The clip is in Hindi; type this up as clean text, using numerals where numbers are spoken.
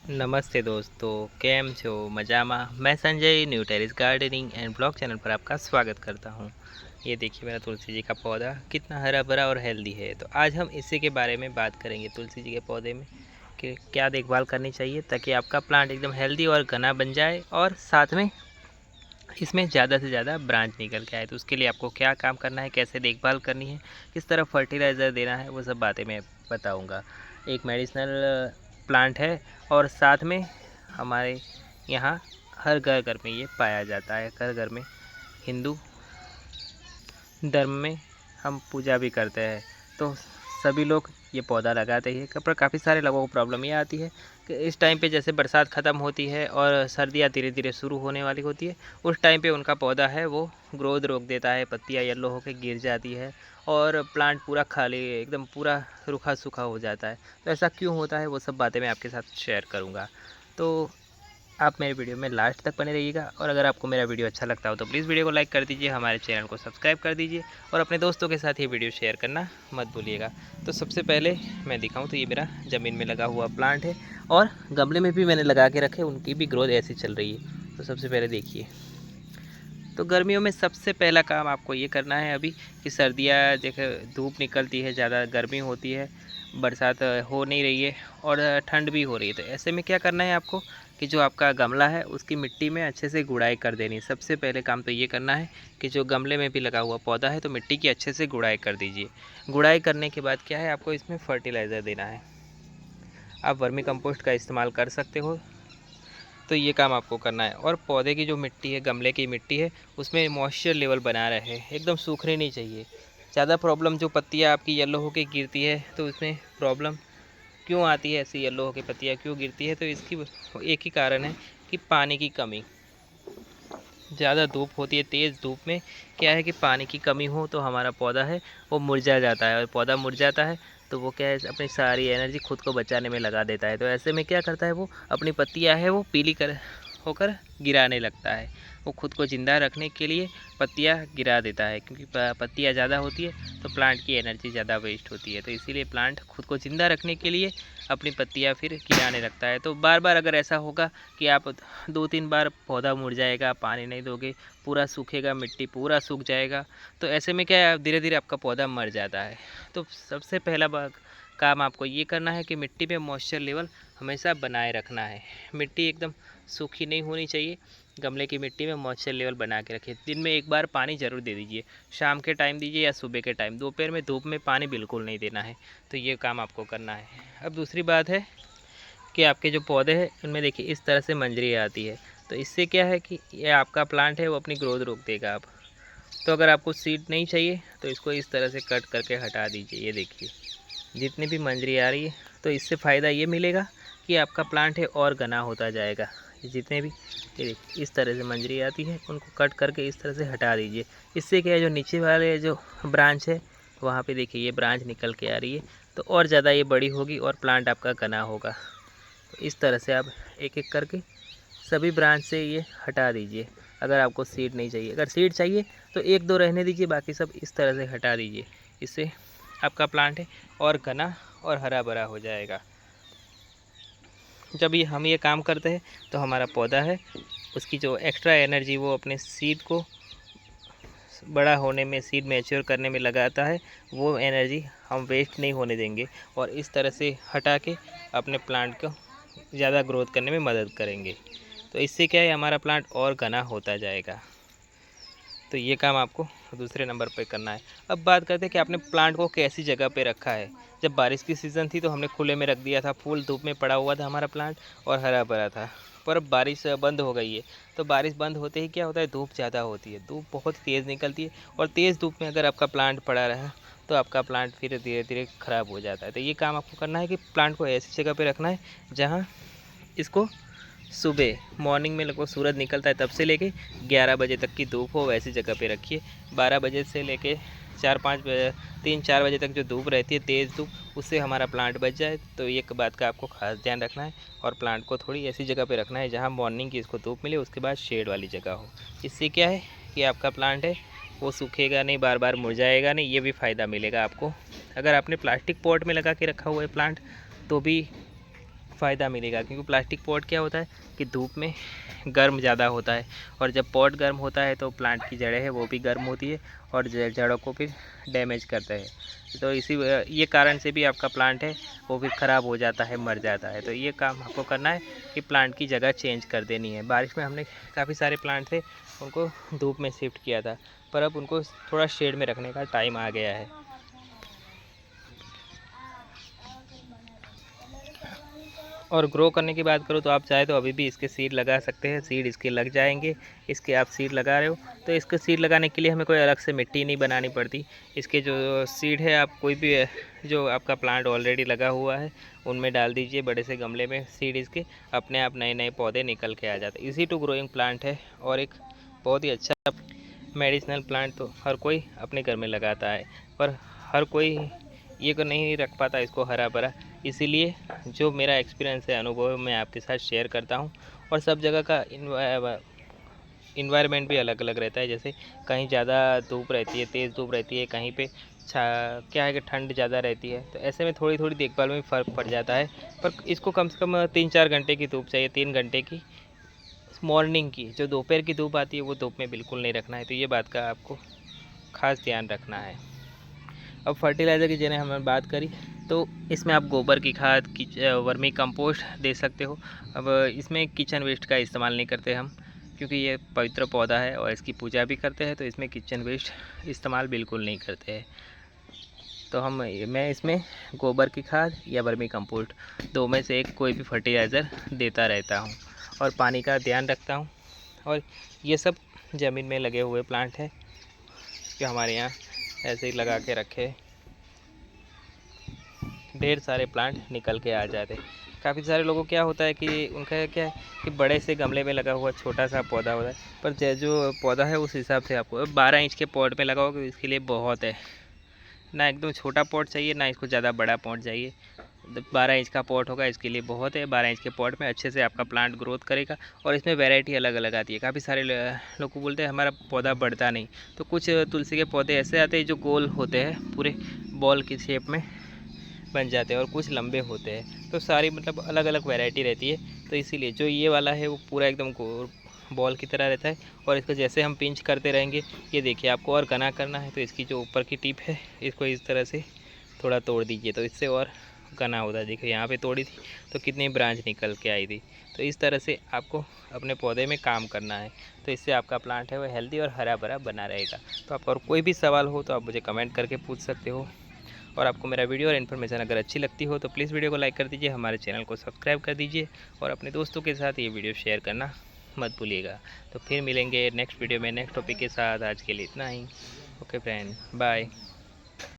नमस्ते दोस्तों, કેમ છો? मज़ाમાં? मैं Sanjay new terrace gardening and blog channel पर आपका स्वागत करता हूं। ये देखिए मेरा तुलसी जी का पौधा कितना हरा भरा और हेल्दी है। तो आज हम इसी के बारे में बात करेंगे, तुलसी जी के पौधे में कि क्या देखभाल करनी चाहिए ताकि आपका प्लांट एकदम हेल्दी और घना बन जाए और साथ में इसमें ज़्यादा से ज़्यादा ब्रांच निकल के आए। तो उसके लिए आपको क्या काम करना है, कैसे देखभाल करनी है, किस तरह फर्टिलाइज़र देना है, वो सब बातें मैं बताऊंगा। एक मेडिसिनल प्लांट है और साथ में हमारे यहाँ हर घर घर में ये पाया जाता है। हर घर में हिंदू धर्म में हम पूजा भी करते हैं, तो सभी लोग ये पौधा लगाते ही है। पर काफ़ी सारे लोगों को प्रॉब्लम ये आती है कि इस टाइम पे जैसे बरसात ख़त्म होती है और सर्दियाँ धीरे धीरे शुरू होने वाली होती है, उस टाइम पे उनका पौधा है वो ग्रोथ रोक देता है, पत्तियाँ येलो होकर गिर जाती है और प्लांट पूरा खाली एकदम पूरा रूखा सूखा हो जाता है। तो ऐसा क्यों होता है, वो सब बातें मैं आपके साथ शेयर करूँगा। तो आप मेरे वीडियो में लास्ट तक बने रहिएगा और अगर आपको मेरा वीडियो अच्छा लगता हो तो प्लीज़ वीडियो को लाइक कर दीजिए, हमारे चैनल को सब्सक्राइब कर दीजिए और अपने दोस्तों के साथ ये वीडियो शेयर करना मत भूलिएगा। तो सबसे पहले मैं दिखाऊं तो ये मेरा ज़मीन में लगा हुआ प्लांट है और गमले में भी मैंने लगा के रखे, उनकी भी ग्रोथ ऐसी चल रही है। तो सबसे पहले देखिए, तो गर्मियों में सबसे पहला काम आपको ये करना है अभी कि सर्दियाँ देखो धूप निकलती है, ज़्यादा गर्मी होती है, बरसात हो नहीं रही है और ठंड भी हो रही है। तो ऐसे में क्या करना है आपको कि जो आपका गमला है उसकी मिट्टी में अच्छे से गुड़ाई कर देनी है। सबसे पहले काम तो ये करना है कि जो गमले में भी लगा हुआ पौधा है तो मिट्टी की अच्छे से गुड़ाई कर दीजिए। गुड़ाई करने के बाद क्या है, आपको इसमें फर्टिलाइज़र देना है। आप वर्मी कंपोस्ट का इस्तेमाल कर सकते हो, तो ये काम आपको करना है। और पौधे की जो मिट्टी है, गमले की मिट्टी है, उसमें मॉइस्चर लेवल बना रहे, एकदम सूखनी नहीं चाहिए। ज़्यादा प्रॉब्लम जो पत्तियाँ आपकी येलो होकर गिरती है तो उसमें प्रॉब्लम क्यों आती है, ऐसी येलो होकर पत्तियाँ क्यों गिरती है, तो इसकी एक ही कारण है कि पानी की कमी। ज़्यादा धूप होती है, तेज़ धूप में क्या है कि पानी की कमी हो तो हमारा पौधा है वो मुरझा जाता है और पौधा मुरझाता है तो वो क्या है अपनी सारी एनर्जी खुद को बचाने में लगा देता है। तो ऐसे में क्या करता है, वो अपनी पत्तियां है वो पीली कर होकर गिराने लगता है। वो खुद को ज़िंदा रखने के लिए पत्तियां गिरा देता है, क्योंकि पत्तियां ज़्यादा होती है तो प्लांट की एनर्जी ज़्यादा वेस्ट होती है। तो इसीलिए प्लांट खुद को ज़िंदा रखने के लिए अपनी पत्तियां फिर गिराने लगता है। तो बार बार अगर ऐसा होगा कि आप 2-3 बार पौधा मुरझाएगा, पानी नहीं दोगे, पूरा सूखेगा, मिट्टी पूरा सूख जाएगा, तो ऐसे में क्या है धीरे धीरे आपका पौधा मर जाता है। तो सबसे पहला काम आपको ये करना है कि मिट्टी में मॉइस्चर लेवल हमेशा बनाए रखना है। मिट्टी एकदम सूखी नहीं होनी चाहिए। गमले की मिट्टी में मॉइस्चर लेवल बना के रखिए। दिन में एक बार पानी ज़रूर दे दीजिए, शाम के टाइम दीजिए या सुबह के टाइम। दोपहर में धूप में पानी बिल्कुल नहीं देना है। तो ये काम आपको करना है। अब दूसरी बात है कि आपके जो पौधे हैं उनमें देखिए इस तरह से मंजरी आती है, तो इससे क्या है कि ये आपका प्लांट है वो अपनी ग्रोथ रोक देगा। आप तो अगर आपको सीड नहीं चाहिए तो इसको इस तरह से कट करके हटा दीजिए। ये देखिए जितनी भी मंजरी आ रही है, तो इससे फ़ायदा ये मिलेगा कि आपका प्लांट है और घना होता जाएगा। ये जितने भी ये देखिए इस तरह से मंजरी आती है उनको कट करके इस तरह से हटा दीजिए। इससे क्या है जो नीचे वाले जो ब्रांच है वहाँ पे देखिए ये ब्रांच निकल के आ रही है, तो और ज़्यादा ये बड़ी होगी और प्लांट आपका घना होगा। तो इस तरह से आप एक एक करके सभी ब्रांच से ये हटा दीजिए। अगर आपको सीड नहीं चाहिए, अगर सीड चाहिए तो एक दो रहने दीजिए, बाकी सब इस तरह से हटा दीजिए। इससे आपका प्लांट है और घना और हरा भरा हो जाएगा। जब ये हम ये काम करते हैं तो हमारा पौधा है उसकी जो एक्स्ट्रा एनर्जी वो अपने सीड को बड़ा होने में, सीड मैच्योर करने में लगाता है, वो एनर्जी हम वेस्ट नहीं होने देंगे और इस तरह से हटा के अपने प्लांट को ज़्यादा ग्रोथ करने में मदद करेंगे। तो इससे क्या है हमारा प्लांट और घना होता जाएगा। तो ये काम आपको दूसरे नंबर पे करना है। अब बात करते हैं कि आपने प्लांट को कैसी जगह पे रखा है। जब बारिश की सीज़न थी तो हमने खुले में रख दिया था, फुल धूप में पड़ा हुआ था हमारा प्लांट और हरा भरा था। पर अब बारिश बंद हो गई है, तो बारिश बंद होते ही क्या होता है, धूप ज़्यादा होती है, धूप बहुत तेज़ निकलती है और तेज़ धूप में अगर आपका प्लांट पड़ा रहा तो आपका प्लांट फिर धीरे धीरे ख़राब हो जाता है। तो ये काम आपको करना है कि प्लांट को ऐसी जगह पर रखना है जहाँ इसको सुबह मॉर्निंग में लगभग सूरज निकलता है तब से लेके 11 बजे तक की धूप हो वैसी जगह पे रखिए। 12 बजे से लेके 3-4 बजे तक जो धूप रहती है, तेज़ धूप, उससे हमारा प्लांट बच जाए। तो एक बात का आपको खास ध्यान रखना है और प्लांट को थोड़ी ऐसी जगह पे रखना है जहाँ मॉर्निंग की इसको धूप मिले, उसके बाद शेड वाली जगह हो। इससे क्या है कि आपका प्लांट है वो सूखेगा नहीं, बार बार मुरझाएगा नहीं, ये भी फ़ायदा मिलेगा आपको। अगर आपने प्लास्टिक पॉट में लगा के रखा हुआ है प्लांट तो भी फ़ायदा मिलेगा, क्योंकि प्लास्टिक पॉट क्या होता है कि धूप में गर्म ज़्यादा होता है, और जब पॉट गर्म होता है तो प्लांट की जड़ें हैं वो भी गर्म होती है और जड़ों को फिर डैमेज करता है। तो ये कारण से भी आपका प्लांट है वो फिर ख़राब हो जाता है, मर जाता है। तो ये काम आपको करना है कि प्लांट की जगह चेंज कर देनी है। बारिश में हमने काफ़ी सारे प्लांट थे उनको धूप में शिफ्ट किया था, पर अब उनको थोड़ा शेड में रखने का टाइम आ गया है। और ग्रो करने की बात करूँ तो आप चाहे तो अभी भी इसके सीड लगा सकते हैं, सीड इसके लग जाएंगे। इसके आप सीड लगा रहे हो तो इसके सीड लगाने के लिए हमें कोई अलग से मिट्टी नहीं बनानी पड़ती। इसके जो सीड है आप कोई भी जो आपका प्लांट ऑलरेडी लगा हुआ है उनमें डाल दीजिए, बड़े से गमले में सीड इसके अपने आप नए नए पौधे निकल के आ जाते हैं। इजी टू ग्रोइंग प्लांट है और एक बहुत ही अच्छा मेडिसिनल प्लांट तो हर कोई अपने घर में लगाता है, पर हर कोई ये को नहीं रख पाता इसको हरा भरा। इसीलिए जो मेरा एक्सपीरियंस है, अनुभव मैं आपके साथ शेयर करता हूँ। और सब जगह का इन्वायरमेंट भी अलग अलग रहता है, जैसे कहीं ज़्यादा धूप रहती है, तेज़ धूप रहती है, कहीं पे क्या है कि ठंड ज़्यादा रहती है। तो ऐसे में थोड़ी थोड़ी देखभाल में फ़र्क पड़ जाता है, पर इसको कम से कम 3-4 घंटे की धूप चाहिए, 3 घंटे की मॉर्निंग की। जो दोपहर की धूप आती है वो धूप में बिल्कुल नहीं रखना है, तो ये बात का आपको खास ध्यान रखना है। अब फर्टिलाइज़र की जिन्हें हमने बात करी तो इसमें आप गोबर की खाद, वर्मी कंपोस्ट दे सकते हो। अब इसमें किचन वेस्ट का इस्तेमाल नहीं करते हम, क्योंकि ये पवित्र पौधा है और इसकी पूजा भी करते हैं, तो इसमें किचन वेस्ट इस्तेमाल बिल्कुल नहीं करते हैं। तो मैं इसमें गोबर की खाद या वर्मी कंपोस्ट दो में से एक कोई भी फर्टिलाइज़र देता रहता हूँ और पानी का ध्यान रखता हूँ। और ये सब ज़मीन में लगे हुए प्लांट है जो हमारे यहाँ ऐसे ही लगा के रखे, ढेर सारे प्लांट निकल के आ जाते। काफ़ी सारे लोगों को क्या होता है कि उनका क्या है कि बड़े से गमले में लगा हुआ छोटा सा पौधा होता है, पर जो पौधा है उस हिसाब से आपको 12 इंच के पॉट में लगाओ तो इसके लिए बहुत है। ना एकदम छोटा पॉट चाहिए, ना इसको ज़्यादा बड़ा पॉट चाहिए। 12 इंच का पॉट होगा इसके लिए बहुत है। 12 इंच के पॉट में अच्छे से आपका प्लांट ग्रोथ करेगा। और इसमें वैरायटी अलग अलग आती है। काफ़ी सारे लोग को बोलते हैं हमारा पौधा बढ़ता नहीं, तो कुछ तुलसी के पौधे ऐसे आते हैं जो गोल होते हैं, पूरे बॉल की शेप में बन जाते हैं, और कुछ लंबे होते हैं। तो सारी मतलब अलग अलग वैरायटी रहती है। तो इसीलिए जो ये वाला है वो पूरा एकदम बॉल की तरह रहता है, और इसको जैसे हम पिंच करते रहेंगे, ये देखिए आपको और घना करना है तो इसकी जो ऊपर की टिप है इसको इस तरह से थोड़ा तोड़ दीजिए, तो इससे और घना होता है। देखिए यहाँ पे तोड़ी थी तो कितनी ब्रांच निकल के आई थी। तो इस तरह से आपको अपने पौधे में काम करना है, तो इससे आपका प्लांट है वो हेल्दी और हरा भरा बना रहेगा। तो आपका और कोई भी सवाल हो तो आप मुझे कमेंट करके पूछ सकते हो। और आपको मेरा वीडियो और इन्फॉर्मेशन अगर अच्छी लगती हो तो प्लीज़ वीडियो को लाइक कर दीजिए, हमारे चैनल को सब्सक्राइब कर दीजिए, और अपने दोस्तों के साथ ये वीडियो शेयर करना मत भूलिएगा। तो फिर मिलेंगे नेक्स्ट वीडियो में नेक्स्ट टॉपिक के साथ। आज के लिए इतना ही। Okay friend, bye.